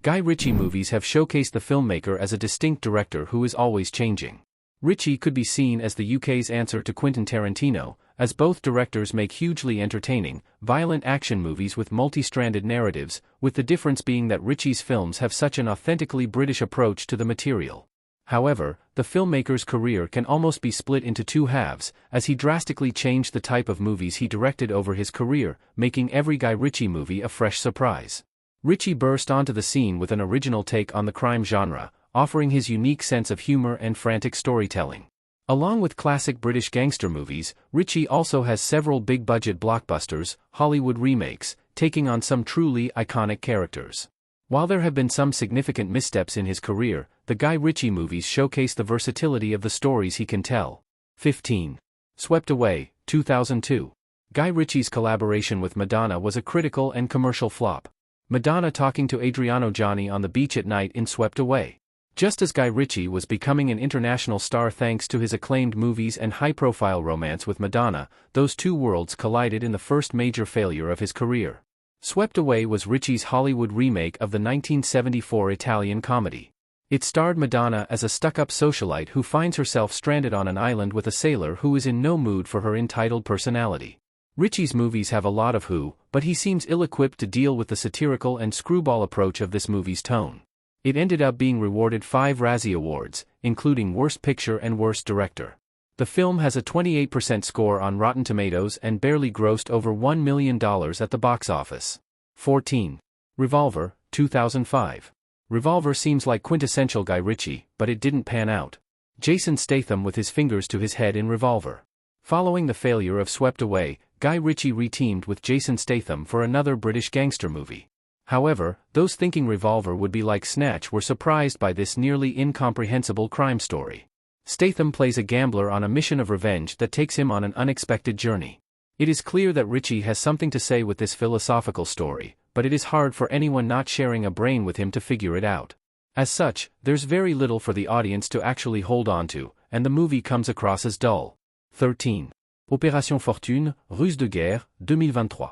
Guy Ritchie movies have showcased the filmmaker as a distinct director who is always changing. Ritchie could be seen as the UK's answer to Quentin Tarantino, as both directors make hugely entertaining, violent action movies with multi-stranded narratives, with the difference being that Ritchie's films have such an authentically British approach to the material. However, the filmmaker's career can almost be split into two halves, as he drastically changed the type of movies he directed over his career, making every Guy Ritchie movie a fresh surprise. Ritchie burst onto the scene with an original take on the crime genre, offering his unique sense of humor and frantic storytelling. Along with classic British gangster movies, Ritchie also has several big-budget blockbusters, Hollywood remakes, taking on some truly iconic characters. While there have been some significant missteps in his career, the Guy Ritchie movies showcase the versatility of the stories he can tell. 15. Swept Away, 2002. Guy Ritchie's collaboration with Madonna was a critical and commercial flop. Madonna talking to Adriano Gianni on the beach at night in Swept Away. Just as Guy Ritchie was becoming an international star thanks to his acclaimed movies and high-profile romance with Madonna, those two worlds collided in the first major failure of his career. Swept Away was Ritchie's Hollywood remake of the 1974 Italian comedy. It starred Madonna as a stuck-up socialite who finds herself stranded on an island with a sailor who is in no mood for her entitled personality. Ritchie's movies have a lot of who, but he seems ill-equipped to deal with the satirical and screwball approach of this movie's tone. It ended up being rewarded 5 Razzie Awards, including Worst Picture and Worst Director. The film has a 28% score on Rotten Tomatoes and barely grossed over $1 million at the box office. 14. Revolver, 2005. Revolver seems like quintessential Guy Ritchie, but it didn't pan out. Jason Statham with his fingers to his head in Revolver. Following the failure of Swept Away, Guy Ritchie reteamed with Jason Statham for another British gangster movie. However, those thinking Revolver would be like Snatch were surprised by this nearly incomprehensible crime story. Statham plays a gambler on a mission of revenge that takes him on an unexpected journey. It is clear that Ritchie has something to say with this philosophical story, but it is hard for anyone not sharing a brain with him to figure it out. As such, there's very little for the audience to actually hold on to, and the movie comes across as dull. 13. Opération Fortune, Ruse de Guerre, 2023.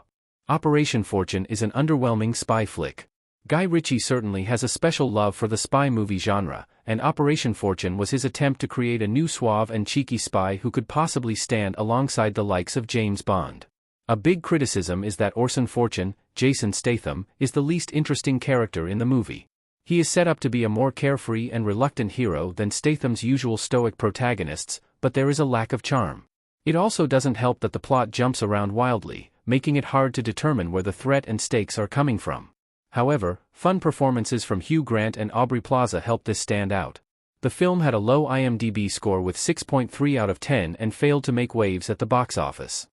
Operation Fortune is an underwhelming spy flick. Guy Ritchie certainly has a special love for the spy movie genre, and Operation Fortune was his attempt to create a new suave and cheeky spy who could possibly stand alongside the likes of James Bond. A big criticism is that Orson Fortune, Jason Statham, is the least interesting character in the movie. He is set up to be a more carefree and reluctant hero than Statham's usual stoic protagonists, but there is a lack of charm. It also doesn't help that the plot jumps around wildly, making it hard to determine where the threat and stakes are coming from. However, fun performances from Hugh Grant and Aubrey Plaza helped this stand out. The film had a low IMDb score with 6.3 out of 10 and failed to make waves at the box office.